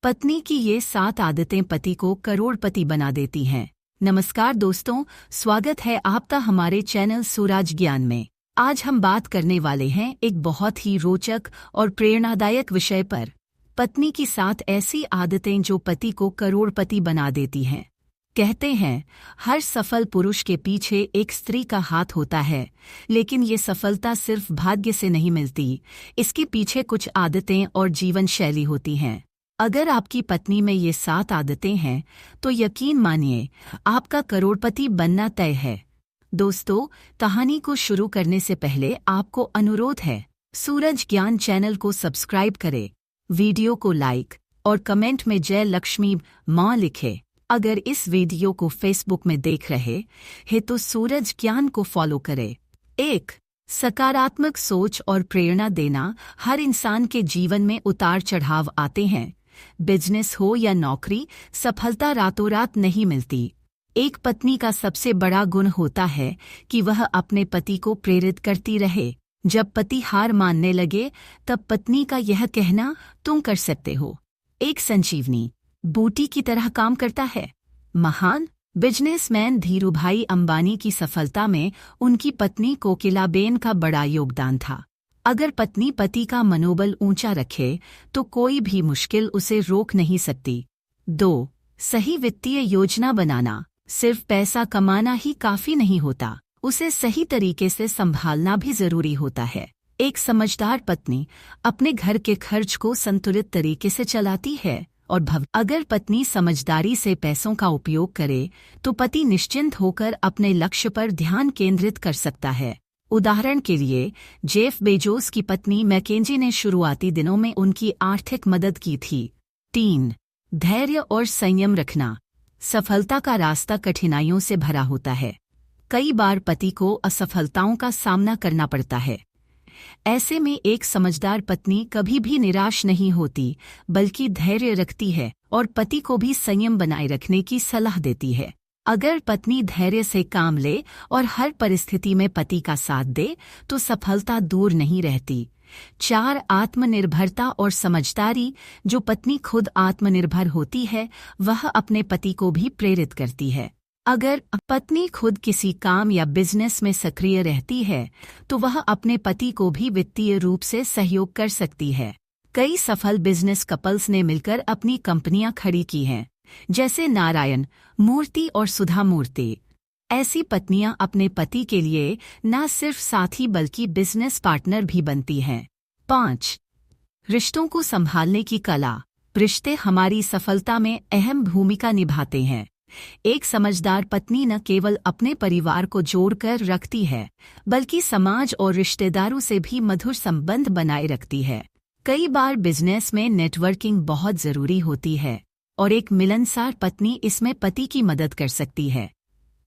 पत्नी की ये 7 आदतें पति को करोड़पति बना देती हैं। नमस्कार दोस्तों, स्वागत है आपका हमारे चैनल सूरज ज्ञान में। आज हम बात करने वाले हैं एक बहुत ही रोचक और प्रेरणादायक विषय पर। पत्नी की 7 ऐसी आदतें जो पति को करोड़पति बना देती हैं। कहते हैं, हर सफल पुरुष के पीछे एक स्त्री का हाथ होता है, लेकिन ये सफलता सिर्फ भाग्य से नहीं मिलती। इसके पीछे कुछ आदतें और जीवन शैली होती हैं। अगर आपकी पत्नी में ये 7 आदतें हैं, तो यकीन मानिए आपका करोड़पति बनना तय है। दोस्तों, कहानी को शुरू करने से पहले आपको अनुरोध है, सूरज ज्ञान चैनल को सब्सक्राइब करें, वीडियो को लाइक और कमेंट में जय लक्ष्मी माँ लिखें। अगर इस वीडियो को फेसबुक में देख रहे हैं तो सूरज ज्ञान को फॉलो करें। 1. सकारात्मक सोच और प्रेरणा देना। हर इंसान के जीवन में उतार चढ़ाव आते हैं। बिजनेस हो या नौकरी, सफलता रातों रात नहीं मिलती। एक पत्नी का सबसे बड़ा गुण होता है कि वह अपने पति को प्रेरित करती रहे। जब पति हार मानने लगे, तब पत्नी का यह कहना, तुम कर सकते हो, एक संजीवनी बूटी की तरह काम करता है। महान बिजनेसमैन धीरूभाई अंबानी की सफलता में उनकी पत्नी कोकिलाबेन का बड़ा योगदान था। अगर पत्नी पति का मनोबल ऊंचा रखे तो कोई भी मुश्किल उसे रोक नहीं सकती। 2. सही वित्तीय योजना बनाना। सिर्फ पैसा कमाना ही काफी नहीं होता, उसे सही तरीके से संभालना भी जरूरी होता है। एक समझदार पत्नी अपने घर के खर्च को संतुलित तरीके से चलाती है और अगर पत्नी समझदारी से पैसों का उपयोग करे तो पति निश्चिंत होकर अपने लक्ष्य पर ध्यान केंद्रित कर सकता है। उदाहरण के लिए, जेफ बेजोस की पत्नी मैकेंजी ने शुरुआती दिनों में उनकी आर्थिक मदद की थी। 3. धैर्य और संयम रखना। सफलता का रास्ता कठिनाइयों से भरा होता है। कई बार पति को असफलताओं का सामना करना पड़ता है। ऐसे में एक समझदार पत्नी कभी भी निराश नहीं होती, बल्कि धैर्य रखती है और पति को भी संयम बनाए रखने की सलाह देती है। अगर पत्नी धैर्य से काम ले और हर परिस्थिति में पति का साथ दे, तो सफलता दूर नहीं रहती। 4. आत्मनिर्भरता और समझदारी। जो पत्नी खुद आत्मनिर्भर होती है, वह अपने पति को भी प्रेरित करती है। अगर पत्नी खुद किसी काम या बिजनेस में सक्रिय रहती है, तो वह अपने पति को भी वित्तीय रूप से सहयोग कर सकती है। कई सफल बिजनेस कपल्स ने मिलकर अपनी कंपनियां खड़ी की हैं, जैसे नारायण मूर्ति और सुधा मूर्ति। ऐसी पत्नियां अपने पति के लिए न सिर्फ साथी बल्कि बिजनेस पार्टनर भी बनती हैं। 5. रिश्तों को संभालने की कला। रिश्ते हमारी सफलता में अहम भूमिका निभाते हैं। एक समझदार पत्नी न केवल अपने परिवार को जोड़कर रखती है, बल्कि समाज और रिश्तेदारों से भी मधुर संबंध बनाए रखती है। कई बार बिजनेस में नेटवर्किंग बहुत जरूरी होती है और एक मिलनसार पत्नी इसमें पति की मदद कर सकती है।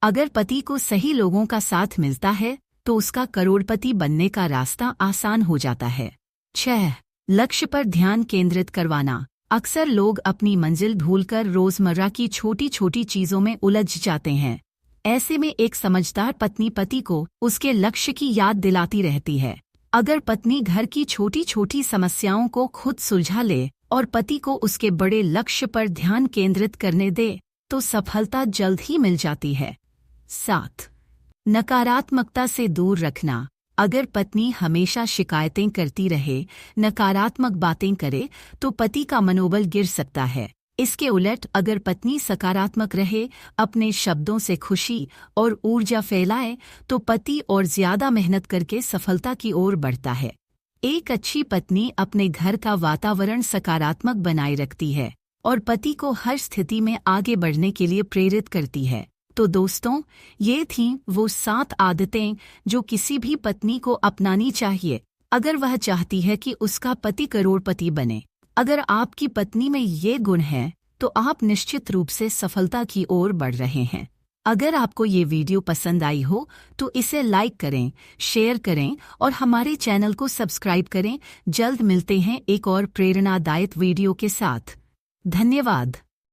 अगर पति को सही लोगों का साथ मिलता है, तो उसका करोड़पति बनने का रास्ता आसान हो जाता है। 6. लक्ष्य पर ध्यान केंद्रित करवाना। अक्सर लोग अपनी मंजिल भूलकर रोजमर्रा की छोटी छोटी चीजों में उलझ जाते हैं। ऐसे में एक समझदार पत्नी पति को उसके लक्ष्य की याद दिलाती रहती है। अगर पत्नी घर की छोटी छोटी समस्याओं को खुद सुलझा ले और पति को उसके बड़े लक्ष्य पर ध्यान केंद्रित करने दे, तो सफलता जल्द ही मिल जाती है। 7. नकारात्मकता से दूर रखना। अगर पत्नी हमेशा शिकायतें करती रहे, नकारात्मक बातें करे, तो पति का मनोबल गिर सकता है। इसके उलट अगर पत्नी सकारात्मक रहे, अपने शब्दों से खुशी और ऊर्जा फैलाए, तो पति और ज्यादा मेहनत करके सफलता की ओर बढ़ता है। एक अच्छी पत्नी अपने घर का वातावरण सकारात्मक बनाए रखती है और पति को हर स्थिति में आगे बढ़ने के लिए प्रेरित करती है। तो दोस्तों, ये थीं वो 7 आदतें जो किसी भी पत्नी को अपनानी चाहिए, अगर वह चाहती है कि उसका पति करोड़पति बने। अगर आपकी पत्नी में ये गुण हैं, तो आप निश्चित रूप से सफलता की ओर बढ़ रहे हैं। अगर आपको ये वीडियो पसंद आई हो तो इसे लाइक करें, शेयर करें और हमारे चैनल को सब्सक्राइब करें। जल्द मिलते हैं एक और प्रेरणादायक वीडियो के साथ। धन्यवाद।